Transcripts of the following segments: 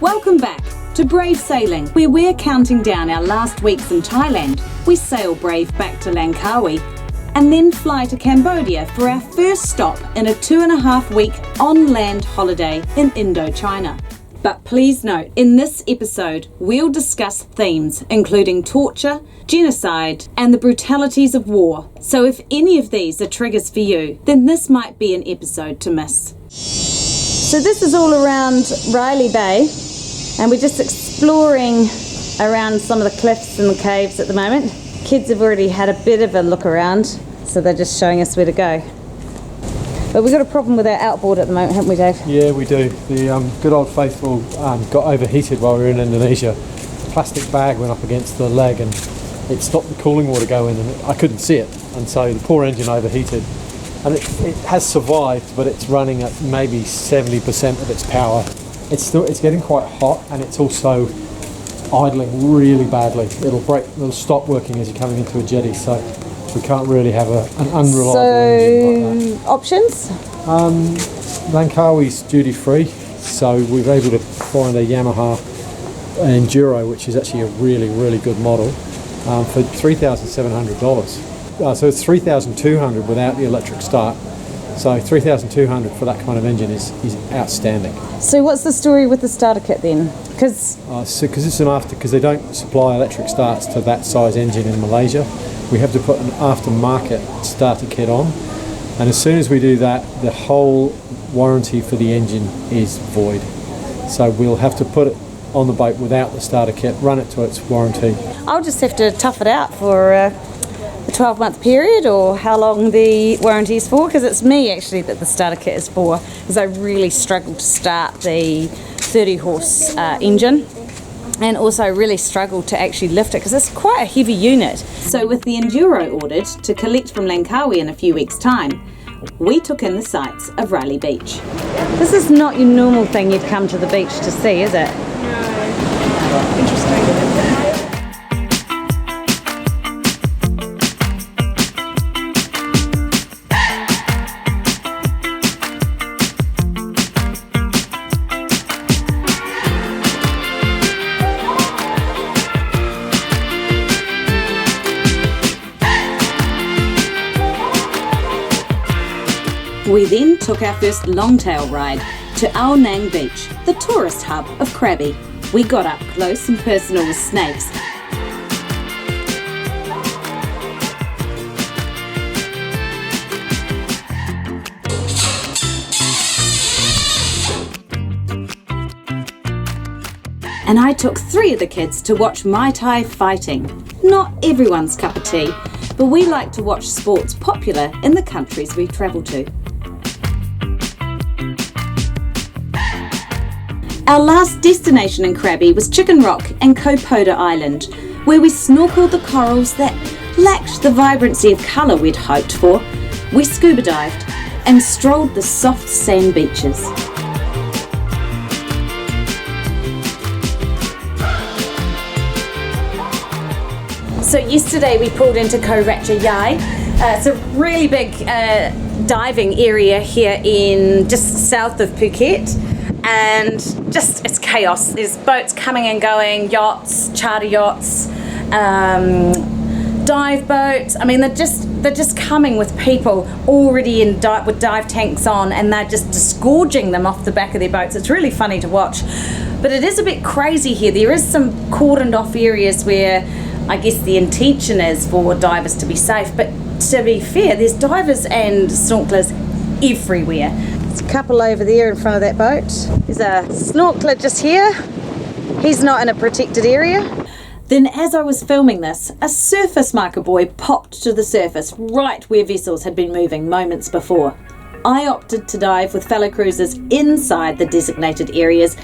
Welcome back to Brave Sailing, where we're counting down our last weeks in Thailand. We sail brave back to Langkawi and then fly to Cambodia for our first stop in a 2.5-week on-land holiday in Indochina. But please note, in this episode, we'll discuss themes including torture, genocide, and the brutalities of war. So if any of these are triggers for you, then this might be an episode to miss. So this is all around Riley Bay, and we're just exploring around some of the cliffs and the caves at the moment. Kids have already had a bit of a look around, so they're just showing us where to go. But we've got a problem with our outboard at the moment, haven't we, Dave? Yeah, we do. The good old faithful got overheated while we were in Indonesia. A plastic bag went up against the leg and it stopped the cooling water going, and I couldn't see it. And so the poor engine overheated. And it has survived, but it's running at maybe 70% of its power. It's getting quite hot, and it's also idling really badly. It'll stop working as you're coming into a jetty, so we can't really have an unreliable engine like that. Options? Langkawi's duty free, so we're able to find a Yamaha Enduro, which is actually a really, really good model, for $3,700. So it's $3,200 without the electric start. So $3,200 for that kind of engine is outstanding. So what's the story with the starter kit then? Because they don't supply electric starts to that size engine in Malaysia. We have to put an aftermarket starter kit on, and as soon as we do that, the whole warranty for the engine is void. So we'll have to put it on the boat without the starter kit, run it to its warranty. I'll just have to tough it out for a 12-month period, or how long the warranty is for, because it's me actually that the starter kit is for, because I really struggled to start the 30-horse engine, and also really struggled to actually lift it because it's quite a heavy unit. So with the Enduro ordered to collect from Langkawi in a few weeks' time, we took in the sights of Riley Beach. This is not your normal thing you'd come to the beach to see, is it? No. Interesting. We then took our first longtail ride to Ao Nang Beach, the tourist hub of Krabby. We got up close and personal with snakes. And I took 3 of the kids to watch Muay Thai fighting. Not everyone's cup of tea, but we like to watch sports popular in the countries we travel to. Our last destination in Krabby was Chicken Rock and Kopoda Island, where we snorkeled the corals that lacked the vibrancy of colour we'd hoped for. We scuba dived and strolled the soft sand beaches. So yesterday we pulled into Koh Ratcha Yai. It's a really big diving area here in just south of Phuket. And just, it's chaos. There's boats coming and going, yachts, charter yachts, dive boats. I mean, they're just coming with people already in with dive tanks on, and they're just disgorging them off the back of their boats. It's really funny to watch, but it is a bit crazy here. There is some cordoned off areas where I guess the intention is for divers to be safe, but to be fair, there's divers and snorkelers everywhere. A couple over there in front of that boat. There's a snorkeler just here. He's not in a protected area. Then as I was filming this, a surface marker buoy popped to the surface right where vessels had been moving moments before. I opted to dive with fellow cruisers inside the designated areas,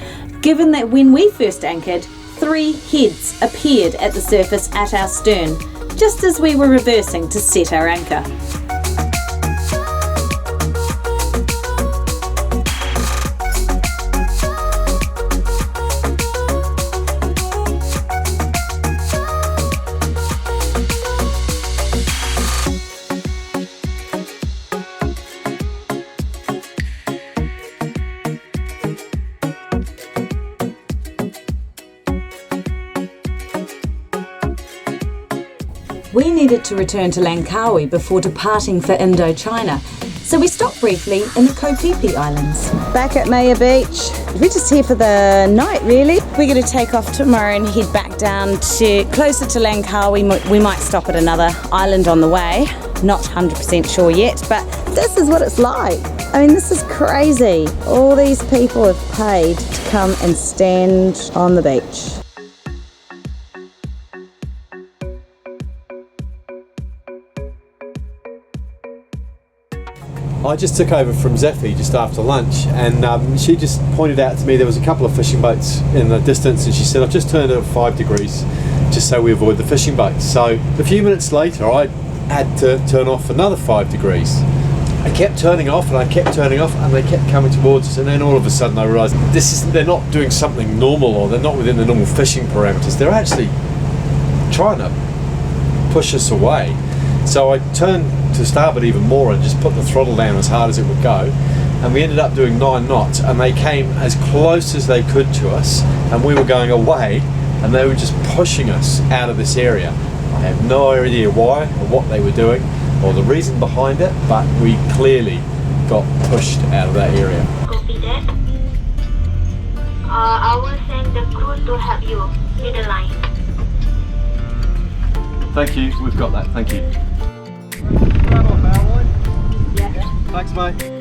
given that when we first anchored, 3 heads appeared at the surface at our stern, just as we were reversing to set our anchor. We needed to return to Langkawi before departing for Indochina, so we stopped briefly in the Koh Phi Phi Islands. Back at Maya Beach. We're just here for the night, really. We're going to take off tomorrow and head back down to closer to Langkawi. We might stop at another island on the way. Not 100% sure yet, but this is what it's like. I mean, this is crazy. All these people have paid to come and stand on the beach. I just took over from Zephy just after lunch, and she just pointed out to me there was a couple of fishing boats in the distance, and she said, I've just turned it at 5 degrees just so we avoid the fishing boats. So a few minutes later I had to turn off another 5 degrees. I kept turning off and I kept turning off, and they kept coming towards us, and then all of a sudden I realised they're not doing something normal, or they're not within the normal fishing parameters. They're actually trying to push us away. So I turned to starboard even more and just put the throttle down as hard as it would go, and we ended up doing 9 knots, and they came as close as they could to us, and we were going away, and they were just pushing us out of this area. I have no idea why or what they were doing or the reason behind it, but we clearly got pushed out of that area. Copy that. I will send the crew to help you with the line. Thank you, we've got that, thank you. Yeah. Thanks, mate.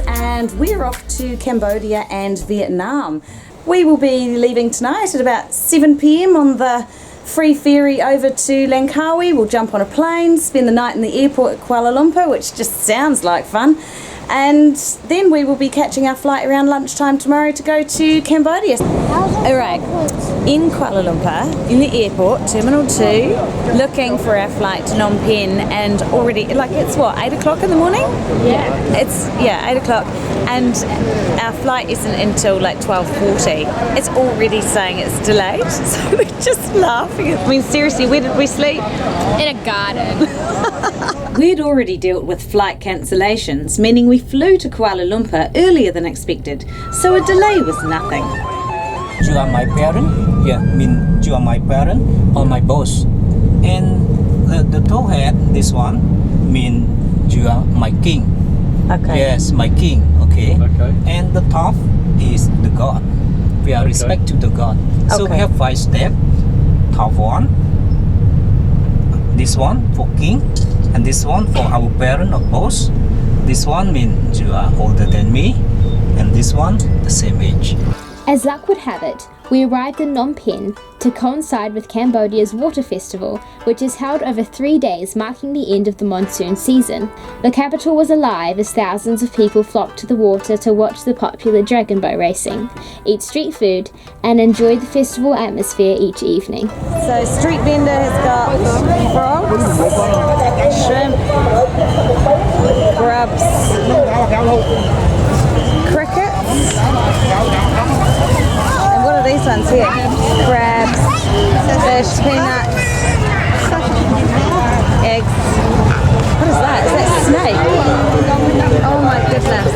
And we're off to Cambodia and Vietnam. We will be leaving tonight at about 7 p.m. on the free ferry over to Langkawi. We'll jump on a plane, spend the night in the airport at Kuala Lumpur, which just sounds like fun. And then we will be catching our flight around lunchtime tomorrow to go to Cambodia. Alright, in Kuala Lumpur, in the airport, Terminal 2, looking for our flight to Phnom Penh, and already, it's what, 8 o'clock in the morning? Yeah. It's, 8 o'clock, and our flight isn't until 12:40. It's already saying it's delayed, so we're just laughing. I mean, seriously, where did we sleep? In a garden. We'd already dealt with flight cancellations, meaning we flew to Kuala Lumpur earlier than expected, so a delay was nothing. You are my parent, you are my parent or my boss. And the towhead, this one, mean you are my king. Okay. Yes, my king, okay. Okay. And the top is the God. We are respect to the God. So Okay. we have 5 steps. Top one, this one for king, and this one for our parent or boss. This one means you are older than me, and this one the same age. As luck would have it, we arrived in Phnom Penh to coincide with Cambodia's water festival, which is held over 3 days, marking the end of the monsoon season. The capital was alive as thousands of people flocked to the water to watch the popular dragon boat racing, eat street food, and enjoy the festival atmosphere each evening. So street vendor has got frogs, shrimp, grubs, crickets, and what are these ones here? Crabs, fish, peanuts, eggs. What is that? Is that snake? Oh my goodness.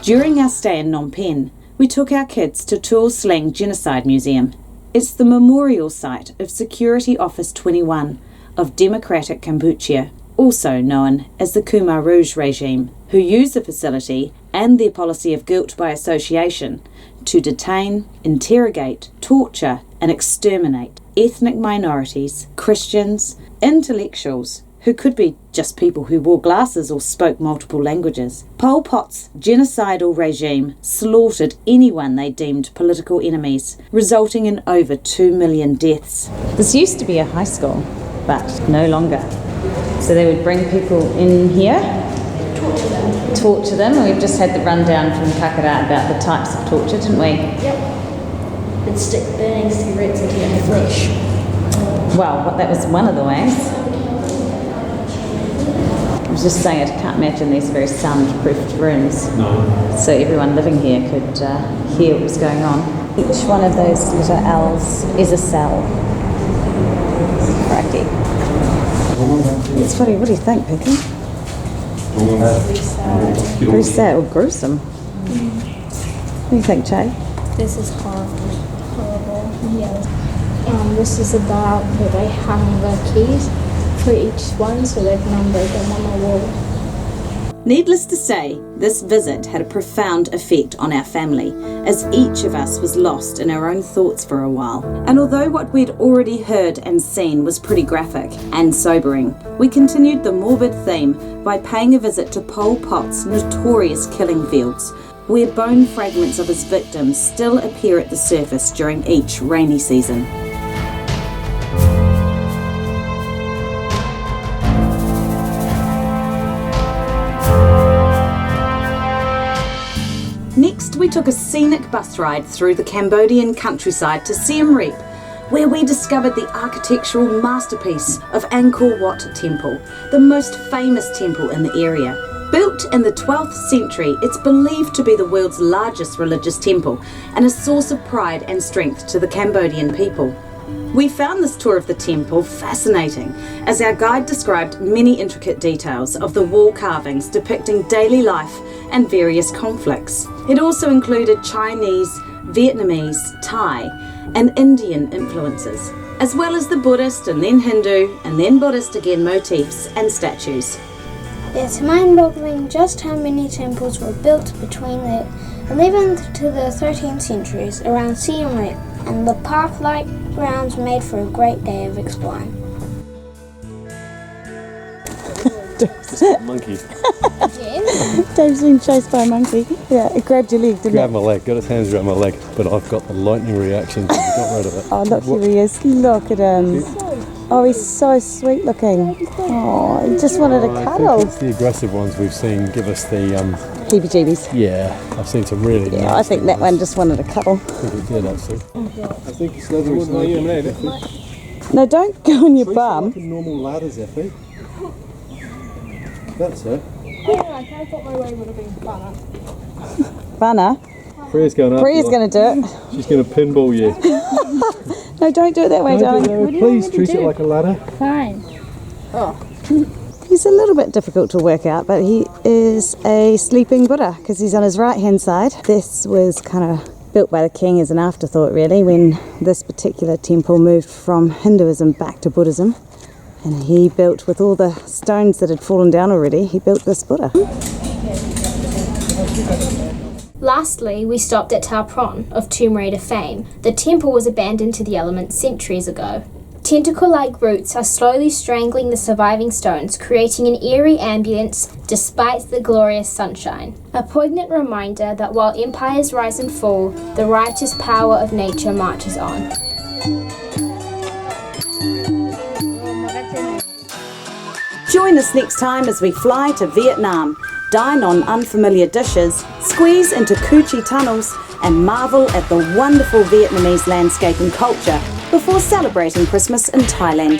During our stay in Phnom Penh, we took our kids to Tuol Sleng Genocide Museum. It's the memorial site of Security Office 21 of Democratic Cambodia, also known as the Khmer Rouge regime, who use the facility and their policy of guilt by association to detain, interrogate, torture and exterminate ethnic minorities, Christians, intellectuals, who could be just people who wore glasses or spoke multiple languages. Pol Pot's genocidal regime slaughtered anyone they deemed political enemies, resulting in over 2 million deaths. This used to be a high school, but no longer. So they would bring people in here, torture them. We've just had the rundown from Kakara about the types of torture, didn't we? Yep. And stick burning cigarettes into your flesh. Well, that was one of the ways. I was just saying, I can't imagine these very soundproofed rooms. No. So everyone living here could hear what was going on. Each one of those little L's is a cell. Cracky. It's funny, what do you think, Picky? Very sad or gruesome. What do you think, Jay? This is horrible. Yes. This is about where they hung the keys for each one, so they've numbered them on the wall. Needless to say, this visit had a profound effect on our family, as each of us was lost in our own thoughts for a while. And although what we'd already heard and seen was pretty graphic and sobering, we continued the morbid theme by paying a visit to Pol Pot's notorious killing fields, where bone fragments of his victims still appear at the surface during each rainy season. Next, we took a scenic bus ride through the Cambodian countryside to Siem Reap, where we discovered the architectural masterpiece of Ankor Wat Temple, the most famous temple in the area. Built in the 12th century, it's believed to be the world's largest religious temple and a source of pride and strength to the Cambodian people. We found this tour of the temple fascinating, as our guide described many intricate details of the wall carvings depicting daily life and various conflicts. It also included Chinese, Vietnamese, Thai, and Indian influences, as well as the Buddhist and then Hindu and then Buddhist again motifs and statues. It's mind-boggling just how many temples were built between the 11th to the 13th centuries around Siem Reap, and the park-like grounds made for a great day of exploring. Monkey. Dave's been chased by a monkey. Yeah, it grabbed your leg, didn't Grabbed it? my leg, got his hands around my leg, but I've got the lightning reaction, so we got rid of it. Oh, look, here he is. Look at him. Oh, he's so sweet looking. Oh, he just wanted a I cuddle. think it's the aggressive ones we've seen give us the... Heebie-jeebies. Yeah, I've seen some really Yeah, I think that one just wanted a cuddle. I think it did, actually. I think it's leathery snake. No, don't go on your bum. Like a normal ladder, Zeffie. That's it. I kind of thought my way would have been better. Vanna, Freya's going up. Bria's going to do it. She's going to pinball you. No, don't do it that way, darling. Please treat it like a ladder. Fine. He's a little bit difficult to work out, but he is a sleeping Buddha because he's on his right-hand side. This was kind of built by the king as an afterthought, really, when this particular temple moved from Hinduism back to Buddhism. And he built, with all the stones that had fallen down already, he built this Buddha. Lastly, we stopped at Tau Pron of Tomb Raider fame. The temple was abandoned to the elements centuries ago. Tentacle-like roots are slowly strangling the surviving stones, creating an eerie ambience despite the glorious sunshine. A poignant reminder that while empires rise and fall, the righteous power of nature marches on. Join us next time as we fly to Vietnam, dine on unfamiliar dishes, squeeze into Coochie tunnels, and marvel at the wonderful Vietnamese landscape and culture before celebrating Christmas in Thailand.